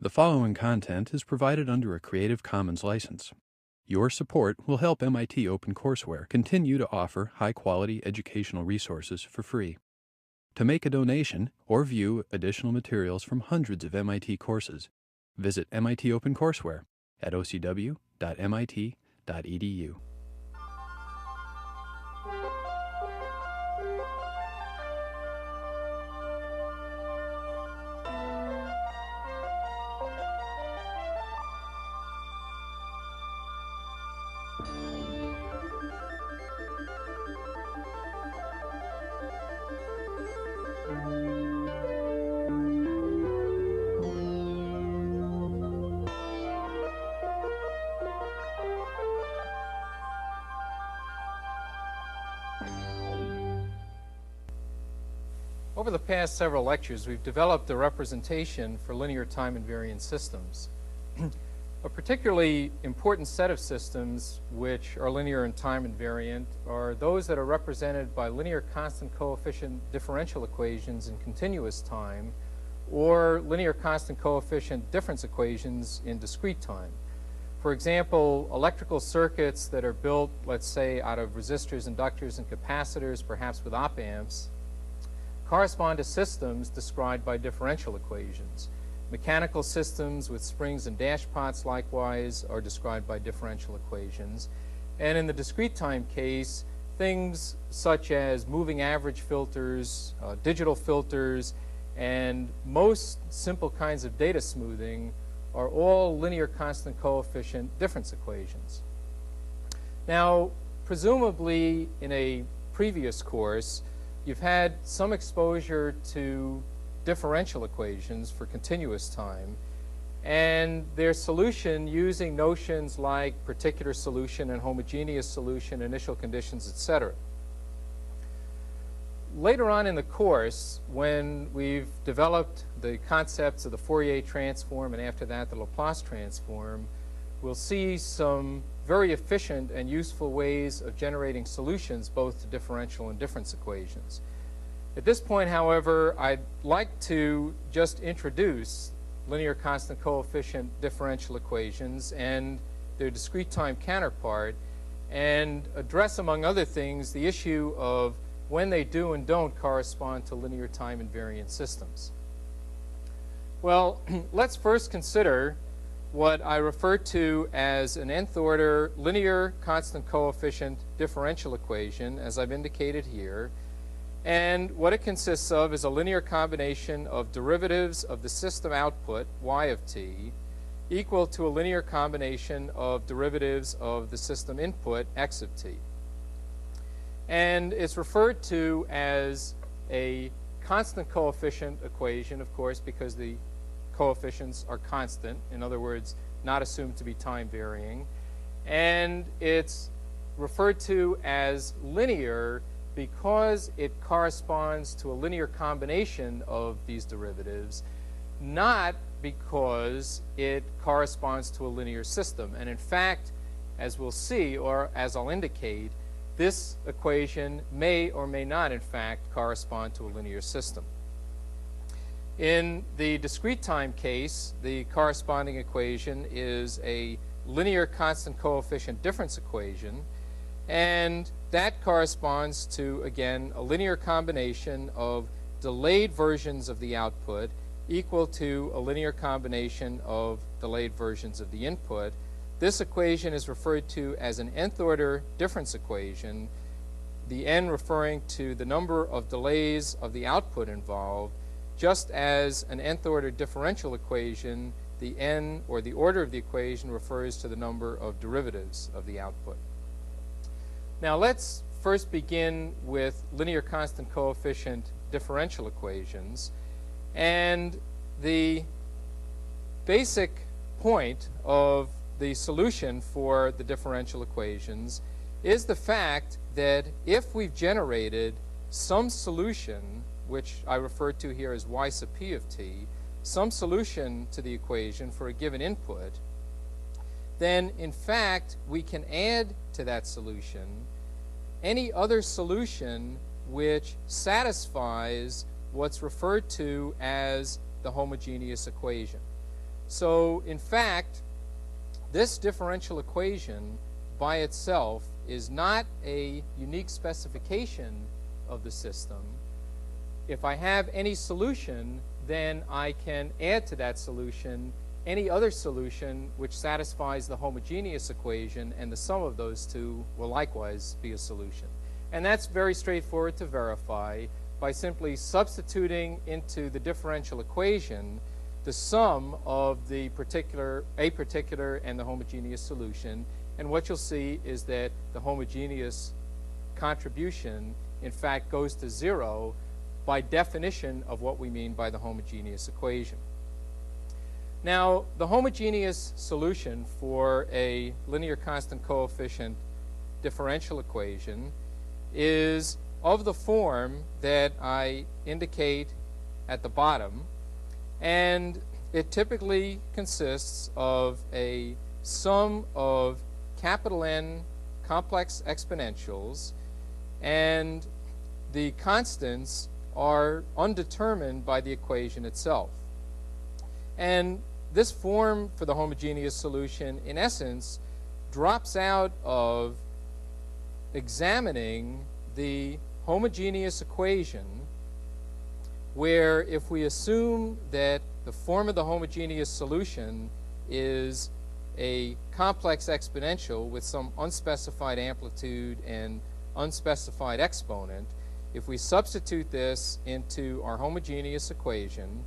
The following content is provided under a Creative Commons license. Your support will help MIT OpenCourseWare continue to offer high-quality educational resources for free. To make a donation or view additional materials from hundreds of MIT courses, visit MIT OpenCourseWare at ocw.mit.edu. Over the past several lectures, we've developed a representation for linear time invariant systems. A particularly important set of systems which are linear and time invariant are those that are represented by linear constant coefficient differential equations in continuous time or linear constant coefficient difference equations in discrete time. For example, electrical circuits that are built, let's say, out of resistors, inductors, and capacitors, perhaps with op-amps, correspond to systems described by differential equations. Mechanical systems with springs and dashpots, likewise, are described by differential equations. And in the discrete time case, things such as moving average filters, digital filters, and most simple kinds of data smoothing are all linear constant coefficient difference equations. Now, presumably in a previous course, you've had some exposure to differential equations for continuous time and their solution using notions like particular solution and homogeneous solution, initial conditions, etc. Later on in the course, when we've developed the concepts of the Fourier transform and after that the Laplace transform, we'll see some very efficient and useful ways of generating solutions both to differential and difference equations. At this point, however, I'd like to just introduce linear constant coefficient differential equations and their discrete time counterpart and address, among other things, the issue of when they do and don't correspond to linear time invariant systems. Well, let's first consider what I refer to as an nth order linear constant coefficient differential equation, as I've indicated here. And what it consists of is a linear combination of derivatives of the system output, y of t, equal to a linear combination of derivatives of the system input, x of t. And it's referred to as a constant coefficient equation, of course, because the coefficients are constant, in other words, not assumed to be time varying. And it's referred to as linear because it corresponds to a linear combination of these derivatives, not because it corresponds to a linear system. And in fact, as we'll see, or as I'll indicate, this equation may or may not, in fact, correspond to a linear system. In the discrete time case, the corresponding equation is a linear constant coefficient difference equation, and that corresponds to, again, a linear combination of delayed versions of the output equal to a linear combination of delayed versions of the input. This equation is referred to as an nth order difference equation, the n referring to the number of delays of the output involved, just as an nth order differential equation, the n, or the order of the equation, refers to the number of derivatives of the output. Now let's first begin with linear constant coefficient differential equations. And the basic point of the solution for the differential equations is the fact that if we've generated some solution, which I refer to here as y sub p of t, some solution to the equation for a given input, then in fact we can add to that solution any other solution which satisfies what's referred to as the homogeneous equation. So in fact, this differential equation by itself is not a unique specification of the system. If I have any solution, then I can add to that solution any other solution which satisfies the homogeneous equation, and the sum of those two will likewise be a solution. And that's very straightforward to verify by simply substituting into the differential equation the sum of a particular and the homogeneous solution. And what you'll see is that the homogeneous contribution in fact goes to 0 by definition of what we mean by the homogeneous equation. Now, the homogeneous solution for a linear constant coefficient differential equation is of the form that I indicate at the bottom, and it typically consists of a sum of capital N complex exponentials, and the constants are undetermined by the equation itself. And this form for the homogeneous solution, in essence, drops out of examining the homogeneous equation, where if we assume that the form of the homogeneous solution is a complex exponential with some unspecified amplitude and unspecified exponent, if we substitute this into our homogeneous equation,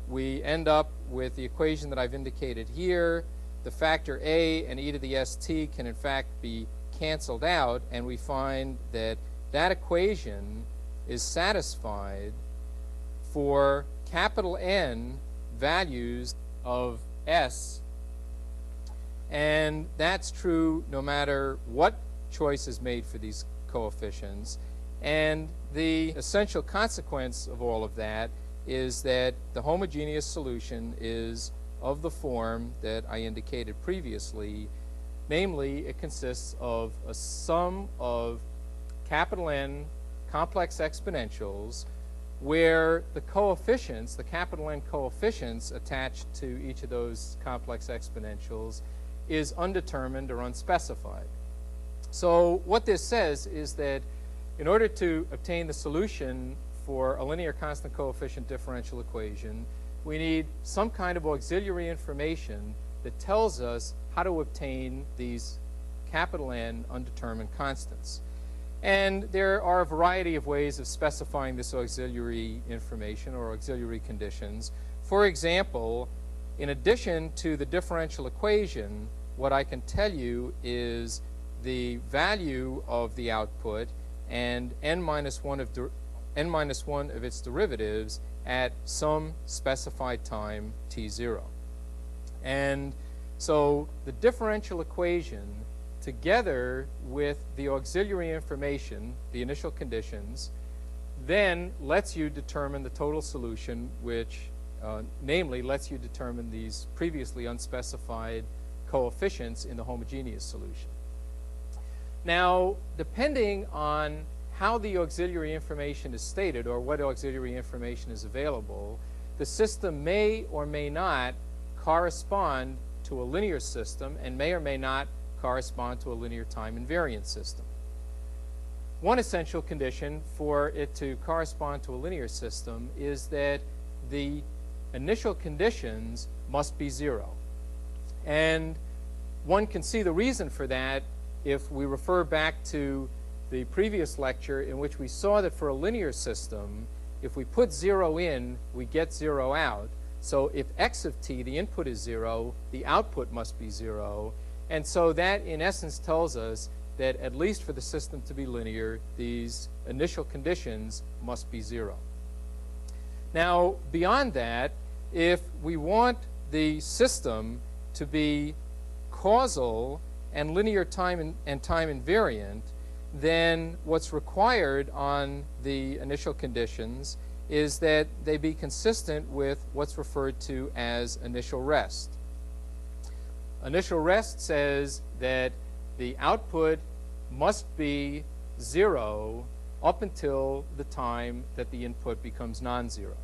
we end up with the equation that I've indicated here. The factor a and e to the st can in fact be canceled out, and we find that that equation is satisfied for capital N values of s, and that's true no matter what choice is made for these coefficients. And the essential consequence of all of that is that the homogeneous solution is of the form that I indicated previously. Namely, it consists of a sum of capital N complex exponentials where the coefficients, the capital N coefficients attached to each of those complex exponentials, is undetermined or unspecified. So what this says is that in order to obtain the solution for a linear constant coefficient differential equation, we need some kind of auxiliary information that tells us how to obtain these capital N undetermined constants. And there are a variety of ways of specifying this auxiliary information or auxiliary conditions. For example, in addition to the differential equation, what I can tell you is the value of the output and n minus one of its derivatives at some specified time t0. And so the differential equation, together with the auxiliary information, the initial conditions, then lets you determine the total solution, which namely lets you determine these previously unspecified coefficients in the homogeneous solution. Now, depending on how the auxiliary information is stated or what auxiliary information is available, the system may or may not correspond to a linear system and may or may not correspond to a linear time invariant system. One essential condition for it to correspond to a linear system is that the initial conditions must be 0. And one can see the reason for that if we refer back to the previous lecture, in which we saw that for a linear system, if we put 0 in, we get 0 out. So if x of t, the input is 0, the output must be 0. And so that, in essence, tells us that at least for the system to be linear, these initial conditions must be 0. Now, beyond that, if we want the system to be causal and linear time and time invariant, then what's required on the initial conditions is that they be consistent with what's referred to as initial rest. Initial rest says that the output must be 0 up until the time that the input becomes non-zero.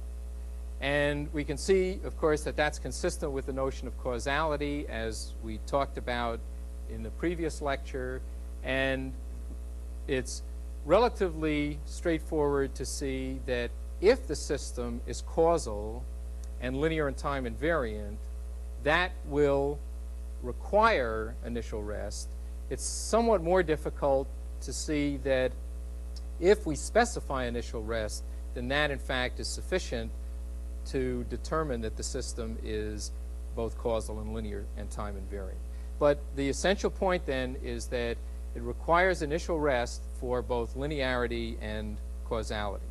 And we can see, of course, that that's consistent with the notion of causality, as we talked about in the previous lecture. And it's relatively straightforward to see that if the system is causal and linear in time invariant, that will require initial rest. It's somewhat more difficult to see that if we specify initial rest, then that in fact is sufficient to determine that the system is both causal and linear and time invariant. But the essential point then is that it requires initial rest for both linearity and causality.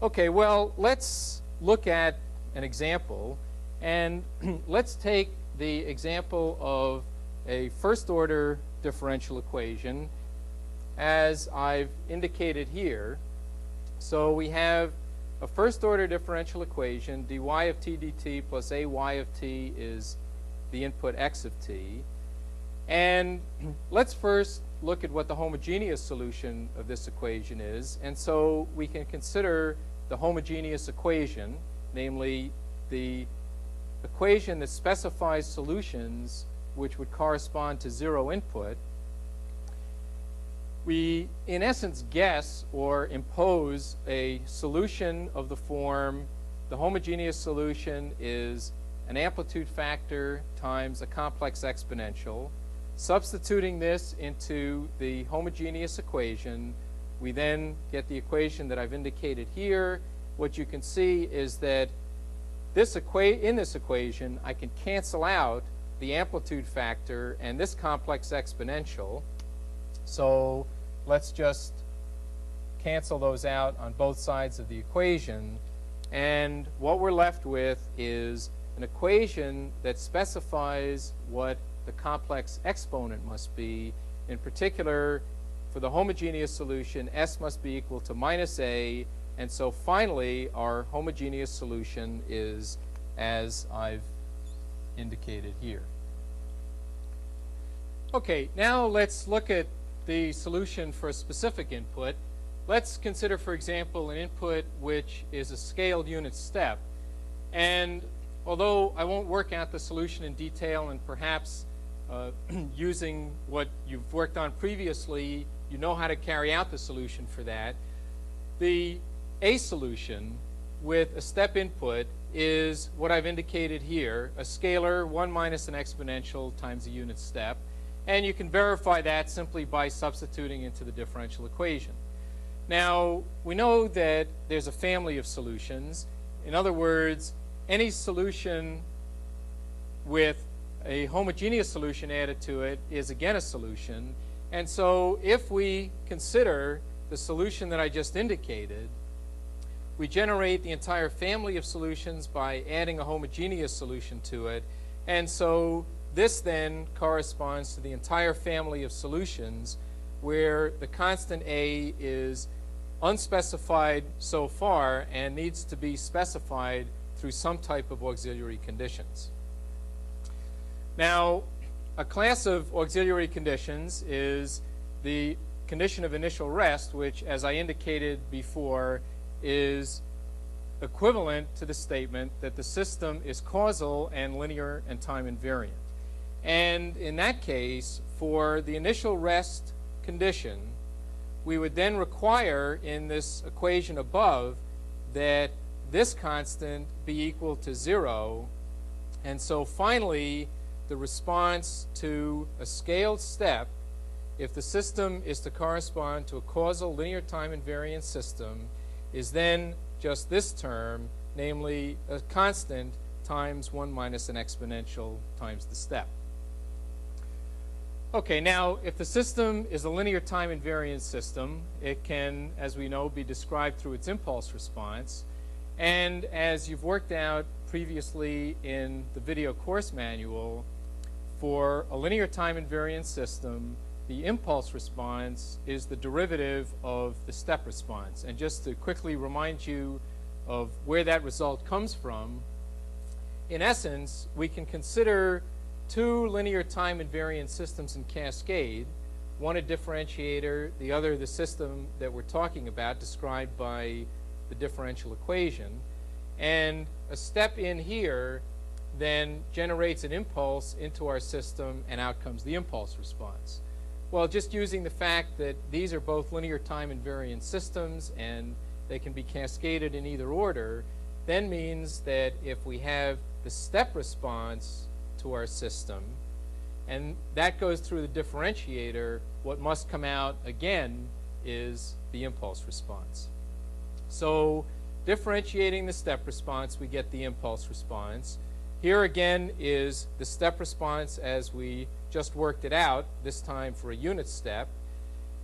Okay, well, let's look at an example, and let's take the example of a first-order differential equation as I've indicated here. So we have a first-order differential equation, dy of t dt plus ay of t is the input x of t. And let's first look at what the homogeneous solution of this equation is. And so we can consider the homogeneous equation, namely the equation that specifies solutions which would correspond to zero input. We, in essence, guess or impose a solution of the form: the homogeneous solution is an amplitude factor times a complex exponential. Substituting this into the homogeneous equation, we then get the equation that I've indicated here. What you can see is that in this equation, I can cancel out the amplitude factor and this complex exponential. So let's just cancel those out on both sides of the equation. And what we're left with is an equation that specifies what the complex exponent must be. In particular, for the homogeneous solution, s must be equal to minus a. And so finally, our homogeneous solution is as I've indicated here. Okay, now let's look at the solution for a specific input. Let's consider, for example, an input which is a scaled unit step. And although I won't work out the solution in detail, and perhaps using what you've worked on previously, you know how to carry out the solution for that. The A solution with a step input is what I've indicated here, a scalar 1 minus an exponential times a unit step. And you can verify that simply by substituting into the differential equation. Now, we know that there's a family of solutions. In other words, any solution with a homogeneous solution added to it is again a solution. And so if we consider the solution that I just indicated, we generate the entire family of solutions by adding a homogeneous solution to it. And so this then corresponds to the entire family of solutions where the constant A is unspecified so far and needs to be specified through some type of auxiliary conditions. Now, a class of auxiliary conditions is the condition of initial rest, which, as I indicated before, is equivalent to the statement that the system is causal and linear and time invariant. And in that case, for the initial rest condition, we would then require in this equation above that this constant be equal to 0. And so finally, the response to a scaled step, if the system is to correspond to a causal linear time invariant system, is then just this term, namely a constant times 1 minus an exponential times the step. Okay, now if the system is a linear time invariant system, it can, as we know, be described through its impulse response. And as you've worked out previously in the video course manual, for a linear time invariant system, the impulse response is the derivative of the step response. And just to quickly remind you of where that result comes from, in essence, we can consider two linear time invariant systems in cascade, one a differentiator, the other the system that we're talking about, described by the differential equation. and a step in here then generates an impulse into our system, and out comes the impulse response. Well, just using the fact that these are both linear time invariant systems and they can be cascaded in either order, then means that if we have the step response to our system, and that goes through the differentiator, what must come out again is the impulse response. So differentiating the step response, we get the impulse response. Here again is the step response as we just worked it out, this time for a unit step.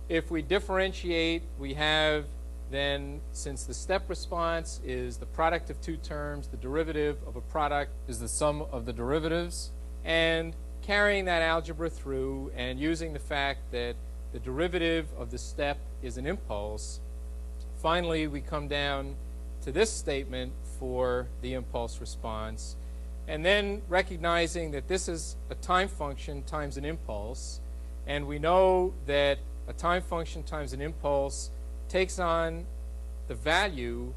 If we differentiate, we have then, since the step response is the product of two terms, the derivative of a product is the sum of the derivatives, and carrying that algebra through and using the fact that the derivative of the step is an impulse, finally we come down to this statement for the impulse response. And then recognizing that this is a time function times an impulse, and we know that a time function times an impulse takes on the value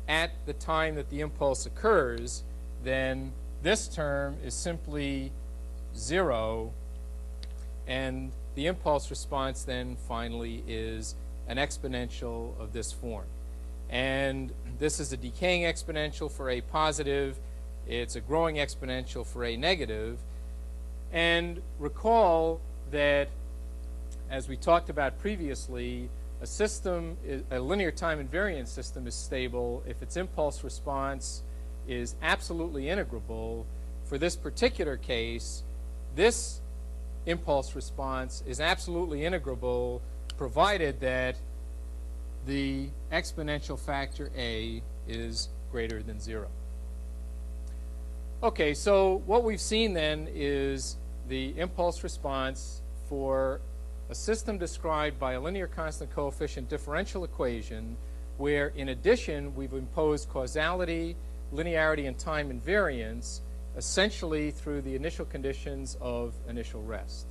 at the time that the impulse occurs, then this term is simply 0, and the impulse response then finally is an exponential of this form. And this is a decaying exponential for a positive. It's a growing exponential for a negative. And recall that, as we talked about previously, a system, a linear time invariant system is stable if its impulse response is absolutely integrable. For this particular case, this impulse response is absolutely integrable provided that the exponential factor a is greater than 0. Okay, so what we've seen then is the impulse response for a system described by a linear constant coefficient differential equation where, in addition, we've imposed causality, linearity, and time invariance essentially through the initial conditions of initial rest.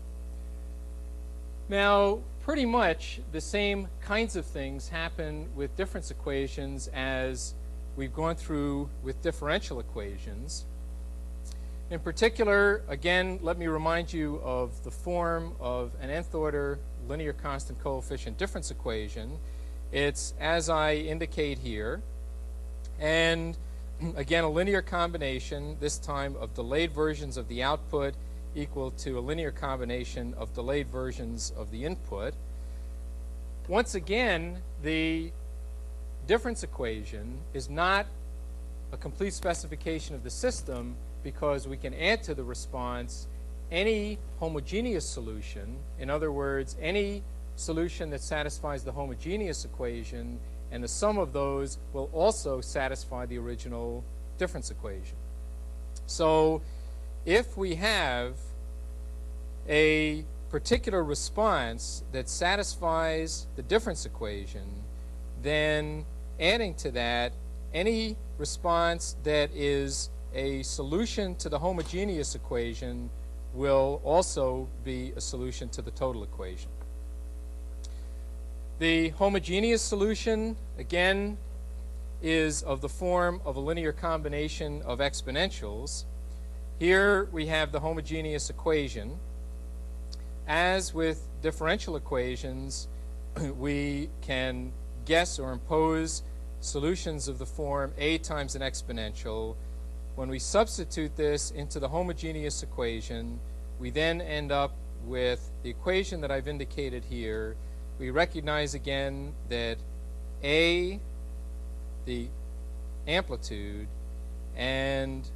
Now, pretty much the same kinds of things happen with difference equations as we've gone through with differential equations. In particular, again, let me remind you of the form of an nth order linear constant coefficient difference equation. It's as I indicate here, and again, a linear combination, this time of delayed versions of the output equal to a linear combination of delayed versions of the input. Once again, the difference equation is not a complete specification of the system, because we can add to the response any homogeneous solution. In other words, any solution that satisfies the homogeneous equation, and the sum of those will also satisfy the original difference equation. So if we have a particular response that satisfies the difference equation, then adding to that any response that is a solution to the homogeneous equation will also be a solution to the total equation. The homogeneous solution, again, is of the form of a linear combination of exponentials. Here we have the homogeneous equation. As with differential equations, we can guess or impose solutions of the form a times an exponential. When we substitute this into the homogeneous equation, we then end up with the equation that I've indicated here. We recognize again that a, the amplitude, and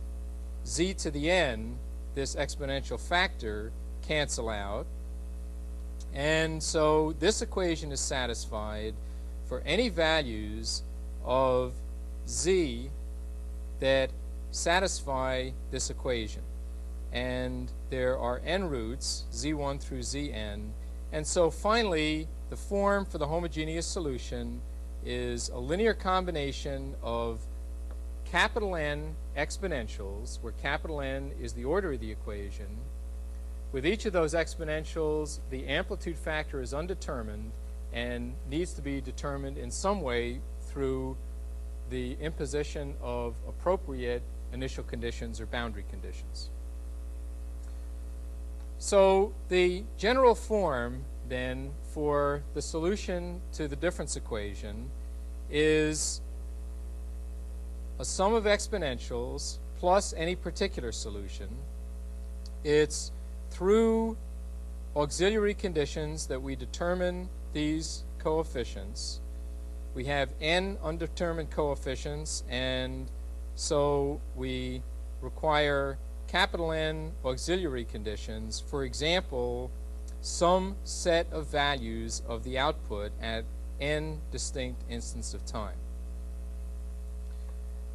z to the n, this exponential factor, cancel out. And so this equation is satisfied for any values of z that satisfy this equation. And there are n roots, z1 through zn. And so finally, the form for the homogeneous solution is a linear combination of capital N exponentials, where capital N is the order of the equation. With each of those exponentials, the amplitude factor is undetermined and needs to be determined in some way through the imposition of appropriate initial conditions or boundary conditions. So the general form then for the solution to the difference equation is a sum of exponentials plus any particular solution. It's through auxiliary conditions that we determine these coefficients. We have n undetermined coefficients, and so we require capital N auxiliary conditions. For example, some set of values of the output at n distinct instants of time.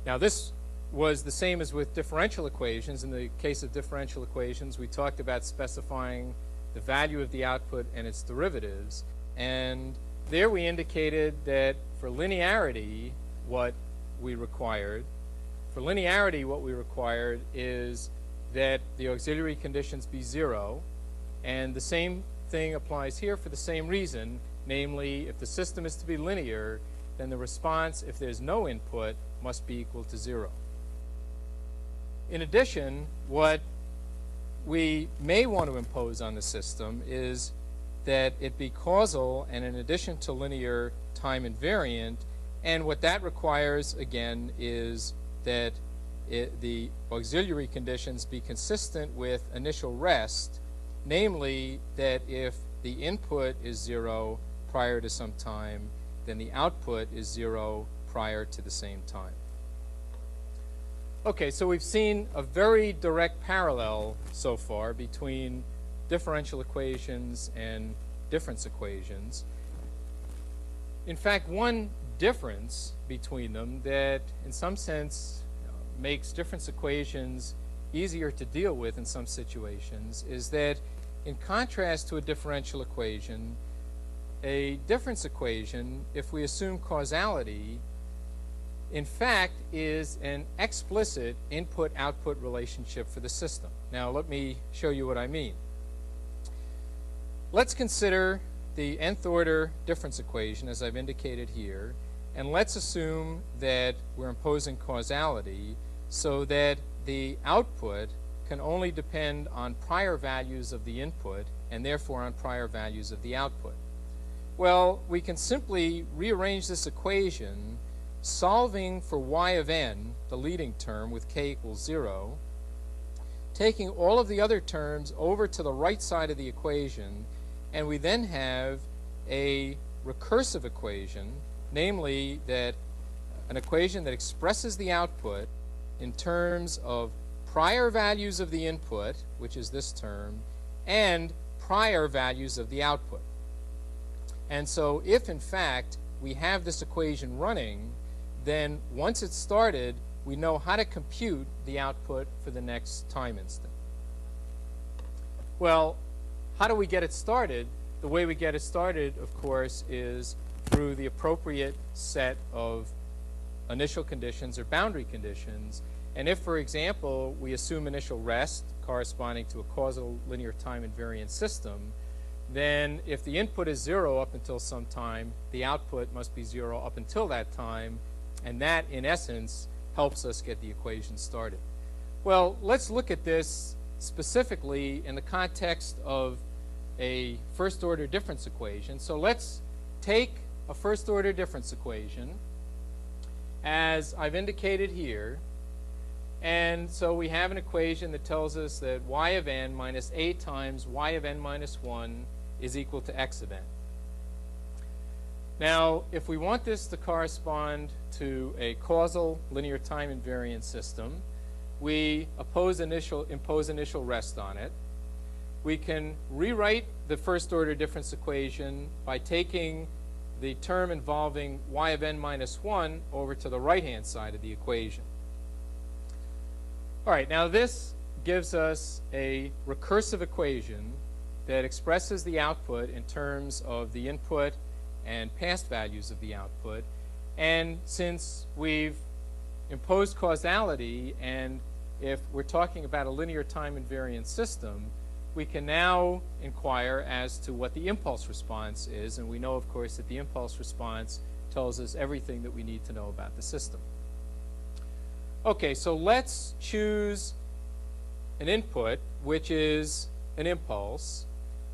Now this was the same as with differential equations. In the case of differential equations, we talked about specifying the value of the output and its derivatives, and there we indicated that for linearity what we required is that the auxiliary conditions be 0, and the same thing applies here for the same reason, namely if the system is to be linear, then the response, if there's no input, must be equal to 0. In addition, what we may want to impose on the system is that it be causal and in addition to linear time invariant, and what that requires again is that the auxiliary conditions be consistent with initial rest, namely that if the input is 0 prior to some time, then the output is 0 prior to the same time. Okay, so we've seen a very direct parallel so far between differential equations and difference equations. In fact, one difference between them that in some sense makes difference equations easier to deal with in some situations is that in contrast to a differential equation, a difference equation, if we assume causality, in fact is an explicit input-output relationship for the system. Now let me show you what I mean. Let's consider the nth order difference equation as I've indicated here, and let's assume that we're imposing causality so that the output can only depend on prior values of the input and therefore on prior values of the output. Well, we can simply rearrange this equation solving for y of n, the leading term with k equals 0, taking all of the other terms over to the right side of the equation, and we then have a recursive equation, namely that an equation that expresses the output in terms of prior values of the input, which is this term, and prior values of the output. And so if in fact we have this equation running, then once it's started, we know how to compute the output for the next time instant. Well, how do we get it started? The way we get it started, of course, is through the appropriate set of initial conditions or boundary conditions. And if, for example, we assume initial rest corresponding to a causal linear time invariant system, then if the input is 0 up until some time, the output must be 0 up until that time, and that, in essence, helps us get the equation started. Well, let's look at this specifically in the context of a first-order difference equation. So let's take a first-order difference equation, as I've indicated here. And so we have an equation that tells us that y of n minus a times y of n minus 1 is equal to x of n. Now, if we want this to correspond to a causal linear time invariant system, we impose initial rest on it. We can rewrite the first order difference equation by taking the term involving y of n minus 1 over to the right-hand side of the equation. All right, now this gives us a recursive equation that expresses the output in terms of the input and past values of the output. And since we've imposed causality, and if we're talking about a linear time invariant system, we can now inquire as to what the impulse response is. And we know, of course, that the impulse response tells us everything that we need to know about the system. Okay, so let's choose an input, which is an impulse.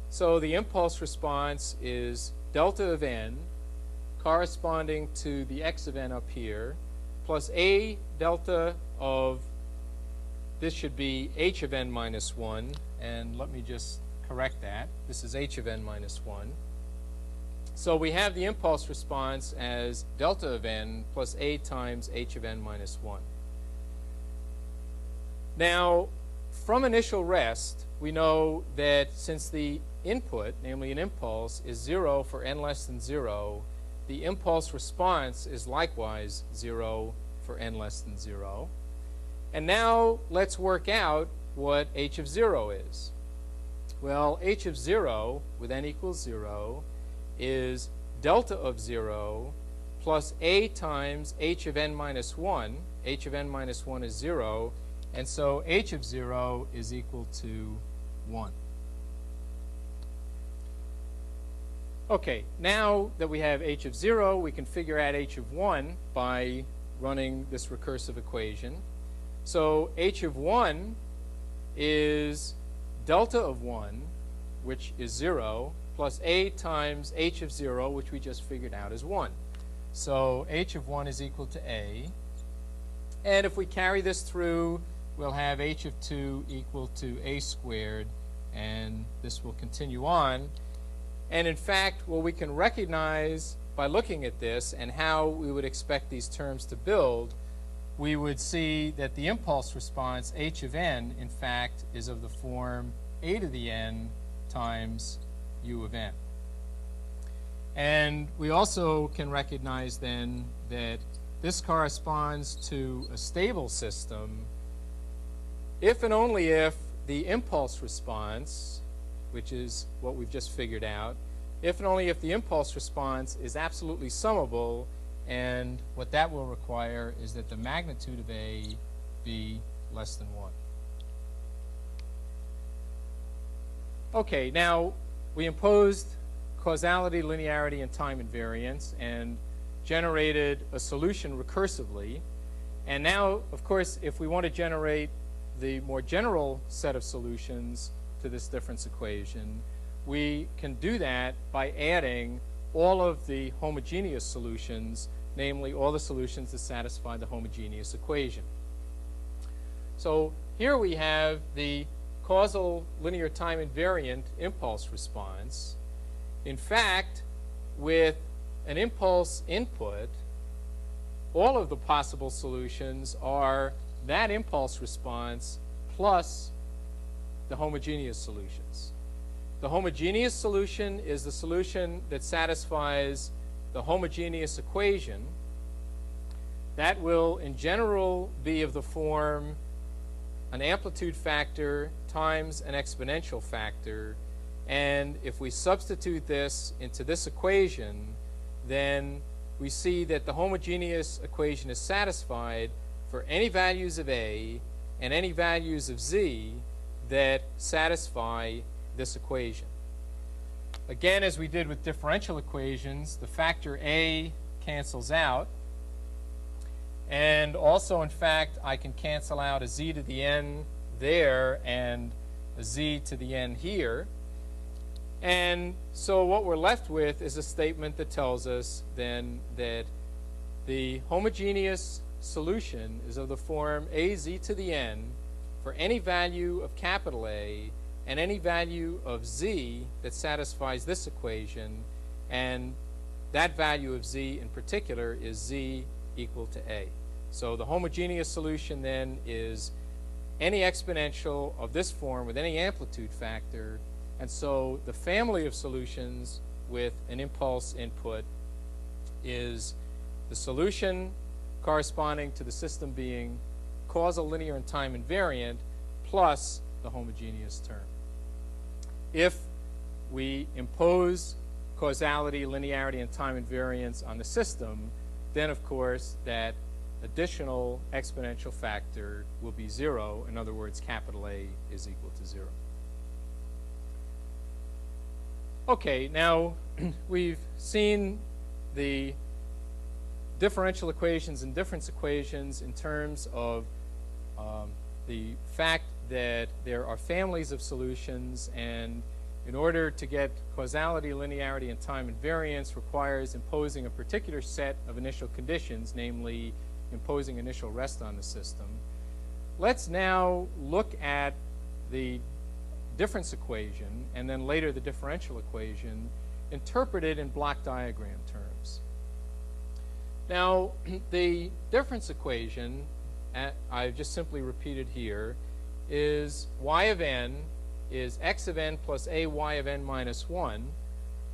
So the impulse response is delta of n, corresponding to the x of n up here, plus a delta of, this should be h of n minus 1, and let me just correct that. This is h of n minus 1. So we have the impulse response as delta of n plus a times h of n minus 1. Now, from initial rest, we know that since the input, namely an impulse, is 0 for n less than 0, the impulse response is likewise 0 for n less than 0. And now let's work out what h of 0 is. Well, h of 0 with n equals 0 is delta of 0 plus a times h of n minus 1. h of n minus 1 is 0, and so h of 0 is equal to 1. Okay, now that we have h of 0, we can figure out h of 1 by running this recursive equation. So h of 1 is delta of 1, which is 0, plus a times h of 0, which we just figured out is 1. So h of 1 is equal to a. And if we carry this through, we'll have h of 2 equal to a squared, and this will continue on. And in fact, what we can recognize by looking at this and how we would expect these terms to build, we would see that the impulse response, h of n, in fact, is of the form a to the n times u of n. And we also can recognize then that this corresponds to a stable system if and only if the impulse response, which is what we've just figured out, if and only if the impulse response is absolutely summable, and what that will require is that the magnitude of A be less than 1. Okay, now we imposed causality, linearity, and time invariance and generated a solution recursively. And now, of course, if we want to generate the more general set of solutions to this difference equation, we can do that by adding all of the homogeneous solutions, namely all the solutions that satisfy the homogeneous equation. So here we have the causal linear time invariant impulse response. In fact, with an impulse input, all of the possible solutions are that impulse response plus the homogeneous solutions. The homogeneous solution is the solution that satisfies the homogeneous equation. That will, in general, be of the form an amplitude factor times an exponential factor. And if we substitute this into this equation, then we see that the homogeneous equation is satisfied for any values of A and any values of Z that satisfy this equation. Again, as we did with differential equations, the factor A cancels out. And also, in fact, I can cancel out a Z to the n there and a Z to the n here. And so what we're left with is a statement that tells us then that the homogeneous solution is of the form AZ to the n for any value of capital A and any value of Z that satisfies this equation, and that value of Z in particular is Z equal to A. So the homogeneous solution then is any exponential of this form with any amplitude factor, and so the family of solutions with an impulse input is the solution corresponding to the system being causal, linear, and time invariant plus the homogeneous term. If we impose causality, linearity, and time invariance on the system, then of course that additional exponential factor will be 0. In other words, capital A is equal to 0. Okay, now we've seen the differential equations and difference equations in terms of the fact that there are families of solutions, and in order to get causality, linearity, and time invariance requires imposing a particular set of initial conditions, namely imposing initial rest on the system. Let's now look at the difference equation and then later the differential equation interpreted in block diagram terms. Now, the difference equation, I've just simply repeated here, is y of n is x of n plus a y of n minus 1,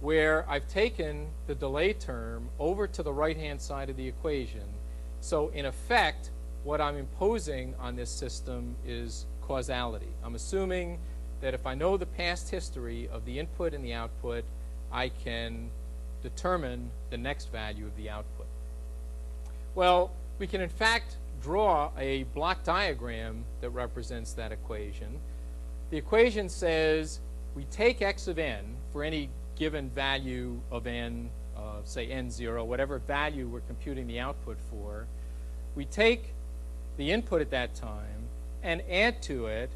where I've taken the delay term over to the right-hand side of the equation. So in effect, what I'm imposing on this system is causality. I'm assuming that if I know the past history of the input and the output, I can determine the next value of the output. Well, we can in fact draw a block diagram that represents that equation. The equation says we take x of n for any given value of n, say n0, whatever value we're computing the output for. We take the input at that time and add to it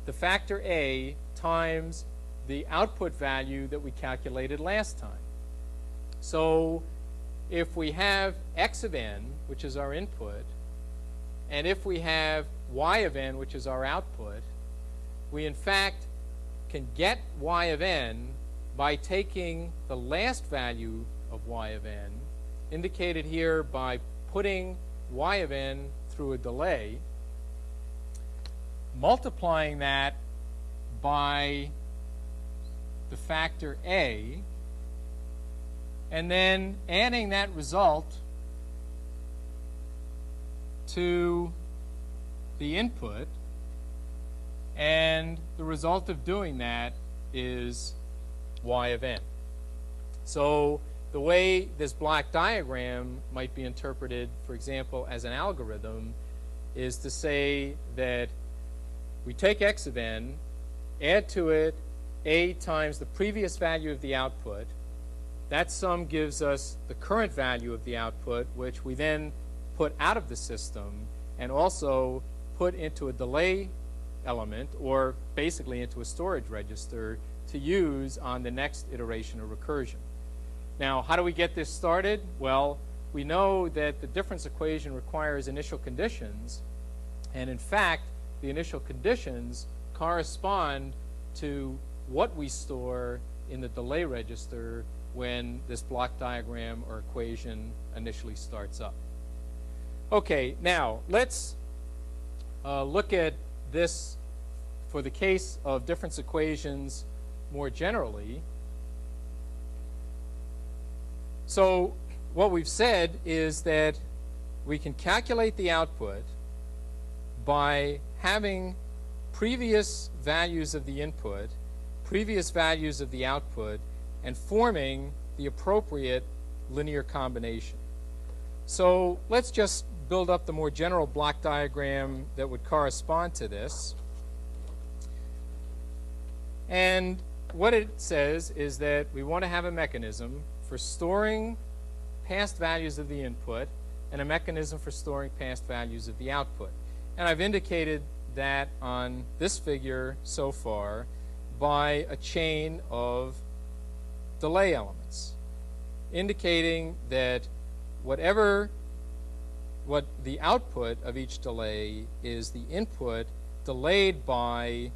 the factor a times the output value that we calculated last time. So if we have x of n, which is our input, and if we have y of n, which is our output, we in fact can get y of n by taking the last value of y of n, indicated here by putting y of n through a delay, multiplying that by the factor a, and then adding that result to the input, and the result of doing that is y of n. So the way this block diagram might be interpreted, for example, as an algorithm, is to say that we take x of n, add to it a times the previous value of the output. That sum gives us the current value of the output, which we then put out of the system and also put into a delay element, or basically into a storage register, to use on the next iteration of recursion. Now, how do we get this started? Well, we know that the difference equation requires initial conditions, and in fact, the initial conditions correspond to what we store in the delay register when this block diagram or equation initially starts up. Okay, now let's look at this for the case of difference equations more generally. So what we've said is that we can calculate the output by having previous values of the input, previous values of the output, and forming the appropriate linear combination. So let's just build up the more general block diagram that would correspond to this. And what it says is that we want to have a mechanism for storing past values of the input and a mechanism for storing past values of the output. And I've indicated that on this figure so far by a chain of delay elements, indicating that what the output of each delay is the input delayed by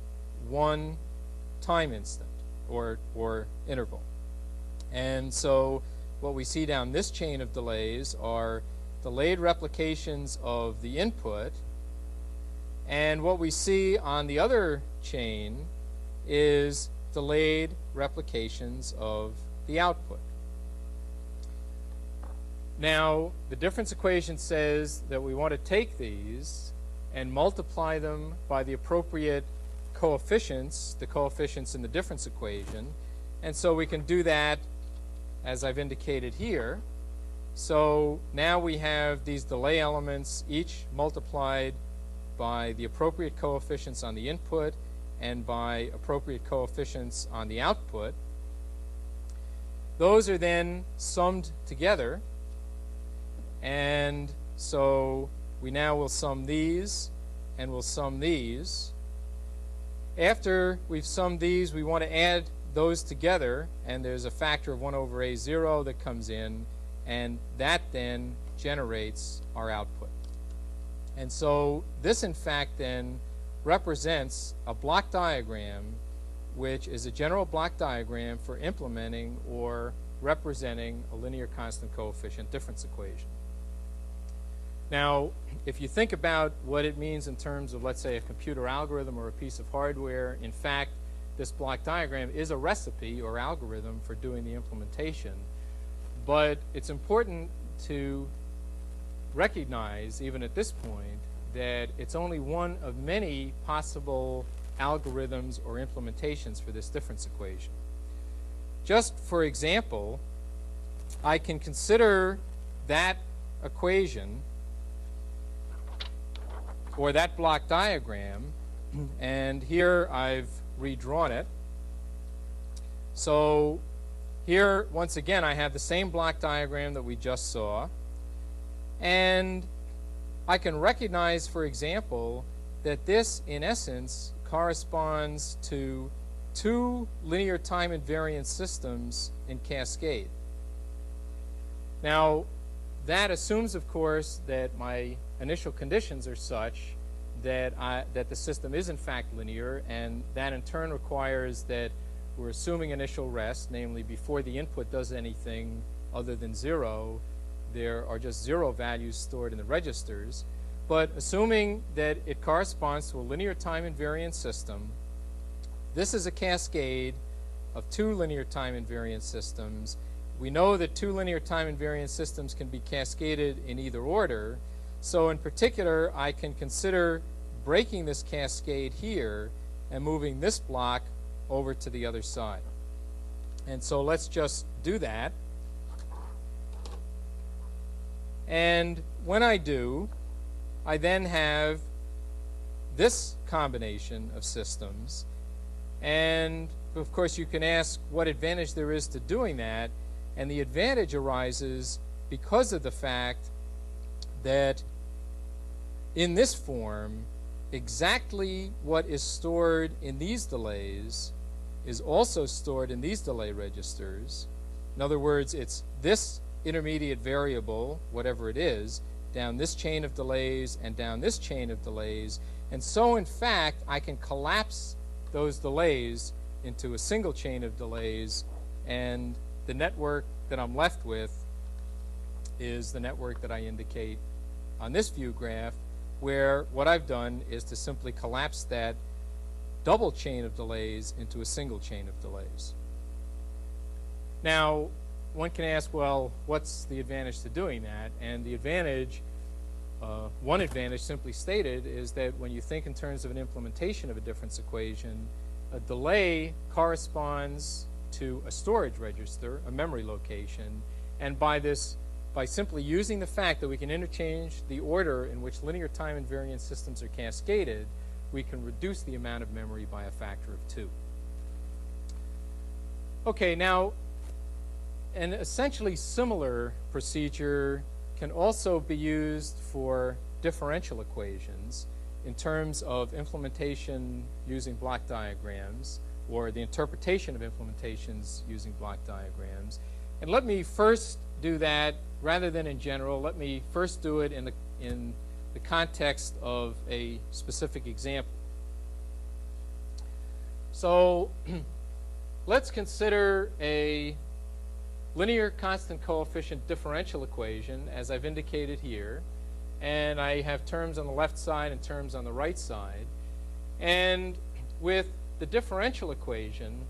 one time instant or interval. And so what we see down this chain of delays are delayed replications of the input, and what we see on the other chain is delayed replications of the output. Now, the difference equation says that we want to take these and multiply them by the appropriate coefficients, the coefficients in the difference equation. And so we can do that as I've indicated here. So now we have these delay elements each multiplied by the appropriate coefficients on the input and by appropriate coefficients on the output. Those are then summed together And so we now will sum these, and we'll sum these. After we've summed these, we want to add those together, and there's a factor of 1 over A0 that comes in, and that then generates our output. And so this, in fact, then represents a block diagram, which is a general block diagram for implementing or representing a linear constant coefficient difference equation. Now, if you think about what it means in terms of, let's say, a computer algorithm or a piece of hardware, in fact, this block diagram is a recipe or algorithm for doing the implementation. But it's important to recognize, even at this point, that it's only one of many possible algorithms or implementations for this difference equation. Just for example, I can consider that equation or that block diagram, and here I've redrawn it. So here, once again, I have the same block diagram that we just saw, and I can recognize, for example, that this, in essence, corresponds to 2 linear time invariant systems in cascade. Now, that assumes, of course, that my initial conditions are such that the system is, in fact, linear, and that, in turn, requires that we're assuming initial rest, namely, before the input does anything other than 0, there are just 0 values stored in the registers. But assuming that it corresponds to a linear time invariant system, this is a cascade of 2 linear time invariant systems. We know that 2 linear time invariant systems can be cascaded in either order. So in particular, I can consider breaking this cascade here and moving this block over to the other side. And so let's just do that. And when I do, I then have this combination of systems. And of course, you can ask what advantage there is to doing that. And the advantage arises because of the fact that in this form, exactly what is stored in these delays is also stored in these delay registers. In other words, it's this intermediate variable, whatever it is, down this chain of delays and down this chain of delays. And so, in fact, I can collapse those delays into a single chain of delays, and the network that I'm left with is the network that I indicate on this view graph, where what I've done is to simply collapse that double chain of delays into a single chain of delays. Now, one can ask, well, what's the advantage to doing that? And the advantage, one advantage simply stated, is that when you think in terms of an implementation of a difference equation, a delay corresponds to a storage register, a memory location, and by simply using the fact that we can interchange the order in which linear time invariant systems are cascaded, we can reduce the amount of memory by a factor of 2. Okay, now, an essentially similar procedure can also be used for differential equations in terms of implementation using block diagrams, or the interpretation of implementations using block diagrams. And let me first do that, rather than in general, let me first do it in the context of a specific example. So let's consider a linear constant coefficient differential equation, as I've indicated here. And I have terms on the left side and terms on the right side. And with the differential equation,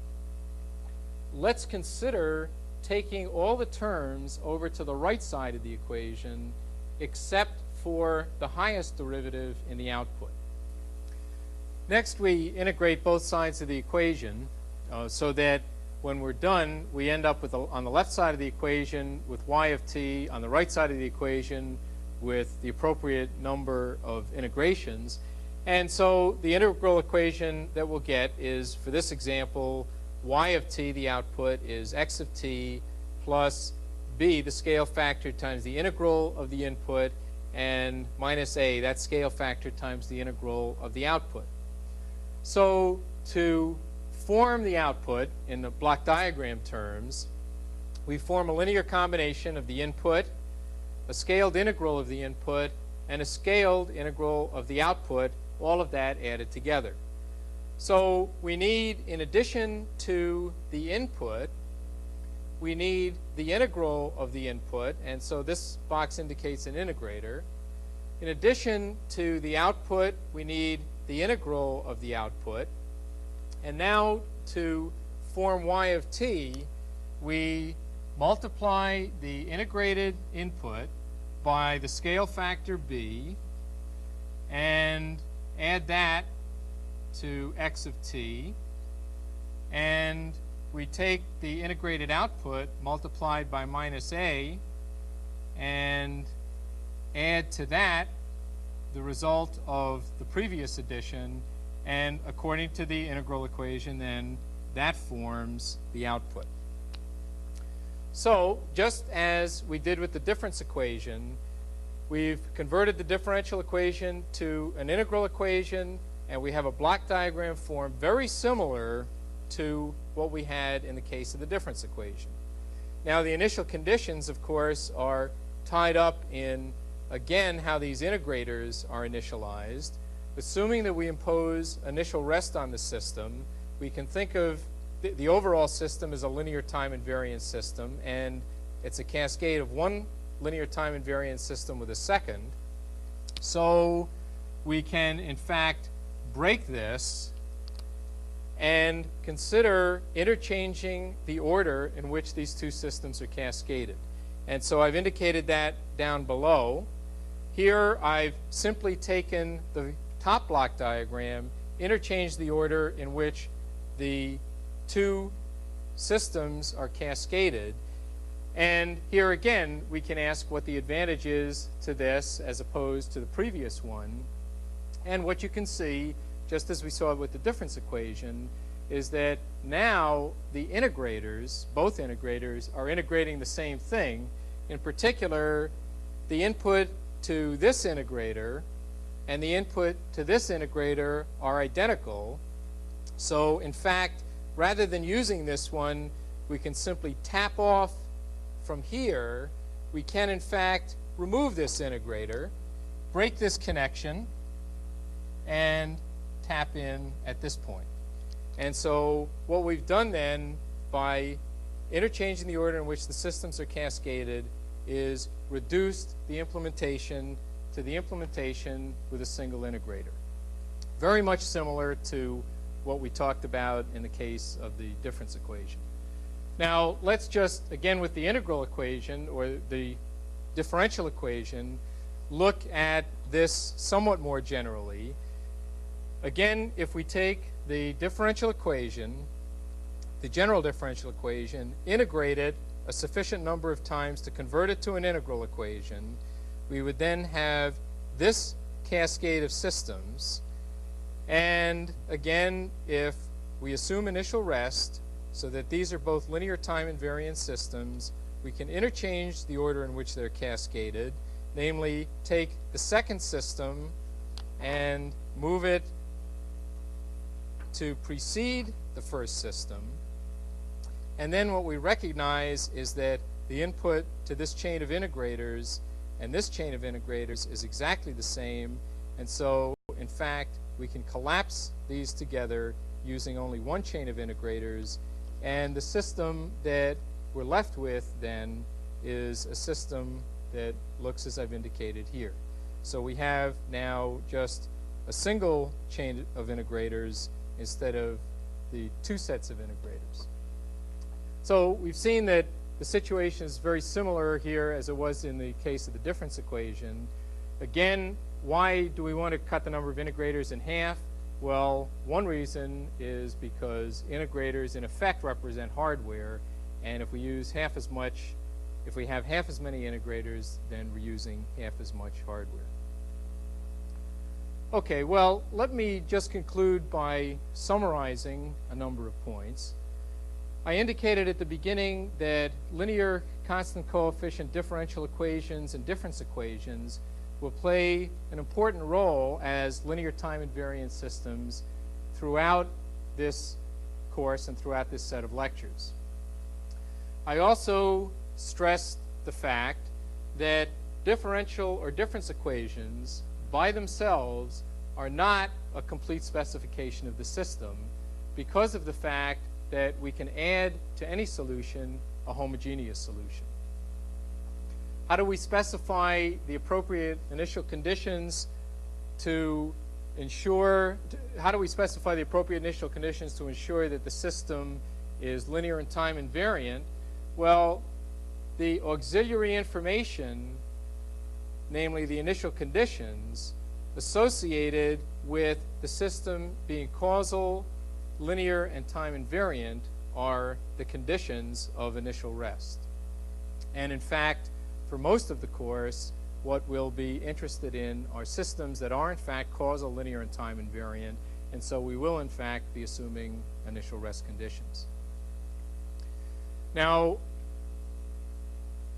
let's consider taking all the terms over to the right side of the equation, except for the highest derivative in the output. Next, we integrate both sides of the equation so that when we're done, we end up with, on the left side of the equation, with y of t, on the right side of the equation with the appropriate number of integrations. And so the integral equation that we'll get is, for this example, y of t, the output, is x of t plus b, the scale factor times the integral of the input, and minus a, that scale factor times the integral of the output. So to form the output in the block diagram terms, we form a linear combination of the input, a scaled integral of the input, and a scaled integral of the output, all of that added together. So we need, in addition to the input, we need the integral of the input, and so this box indicates an integrator. In addition to the output, we need the integral of the output. And now to form y of t, we multiply the integrated input by the scale factor b and add that to x of t, and we take the integrated output multiplied by minus a and add to that the result of the previous addition, and according to the integral equation, then that forms the output. So just as we did with the difference equation, we've converted the differential equation to an integral equation, and we have a block diagram form very similar to what we had in the case of the difference equation. Now the initial conditions, of course, are tied up in, again, how these integrators are initialized. Assuming that we impose initial rest on the system, we can think of the overall system as a linear time invariant system, and it's a cascade of one linear time invariant system with a second. So we can, in fact, break this and consider interchanging the order in which these two systems are cascaded. And so I've indicated that down below. Here I've simply taken the top block diagram, interchanged the order in which the two systems are cascaded, and here again we can ask what the advantage is to this as opposed to the previous one. And what you can see, just as we saw with the difference equation, is that now the integrators, both integrators, are integrating the same thing. In particular, the input to this integrator and the input to this integrator are identical. So in fact, rather than using this one, we can simply tap off from here. We can in fact remove this integrator, break this connection, and tap in at this point. And so what we've done then, by interchanging the order in which the systems are cascaded, is reduced the implementation to the implementation with a single integrator. Very much similar to what we talked about in the case of the difference equation. Now let's just, again with the integral equation or the differential equation, look at this somewhat more generally. Again, if we take the differential equation, the general differential equation, integrate it a sufficient number of times to convert it to an integral equation, we would then have this cascade of systems. And again, if we assume initial rest so that these are both linear time invariant systems, we can interchange the order in which they're cascaded, namely take the second system and move it to precede the first system. And then what we recognize is that the input to this chain of integrators and this chain of integrators is exactly the same. And so, in fact, we can collapse these together using only one chain of integrators. And the system that we're left with then is a system that looks as I've indicated here. So we have now just a single chain of integrators instead of the two sets of integrators. So we've seen that the situation is very similar here as it was in the case of the difference equation. Again, why do we want to cut the number of integrators in half? Well, one reason is because integrators in effect represent hardware, and if we use half as much, if we have half as many integrators, then we're using half as much hardware. Okay, well, let me just conclude by summarizing a number of points. I indicated at the beginning that linear constant coefficient differential equations and difference equations will play an important role as linear time invariant systems throughout this course and throughout this set of lectures. I also stressed the fact that differential or difference equations by themselves are not a complete specification of the system because of the fact that we can add to any solution a homogeneous solution. How do we specify the appropriate initial conditions to ensure, how do we specify the appropriate initial conditions to ensure that the system is linear and time invariant? Well, the auxiliary information, namely the initial conditions associated with the system being causal, linear, and time invariant, are the conditions of initial rest. And in fact, for most of the course, what we'll be interested in are systems that are in fact causal, linear, and time invariant, and so we will in fact be assuming initial rest conditions. Now,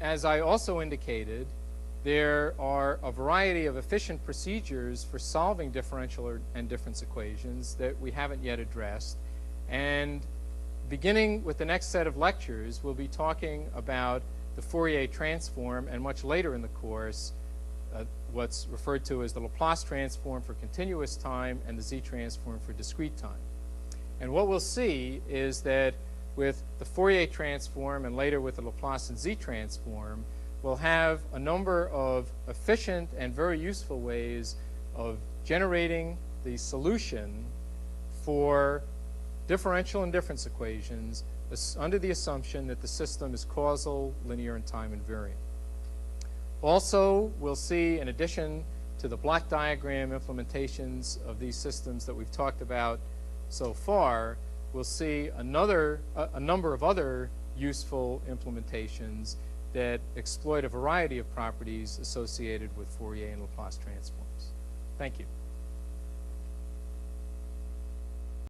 as I also indicated, there are a variety of efficient procedures for solving differential and difference equations that we haven't yet addressed. And beginning with the next set of lectures, we'll be talking about the Fourier transform, and much later in the course, what's referred to as the Laplace transform for continuous time and the Z transform for discrete time. And what we'll see is that with the Fourier transform and later with the Laplace and Z transform, we'll have a number of efficient and very useful ways of generating the solution for differential and difference equations under the assumption that the system is causal, linear, and time invariant. Also, we'll see, in addition to the block diagram implementations of these systems that we've talked about so far, we'll see a number of other useful implementations that exploit a variety of properties associated with Fourier and Laplace transforms. Thank you.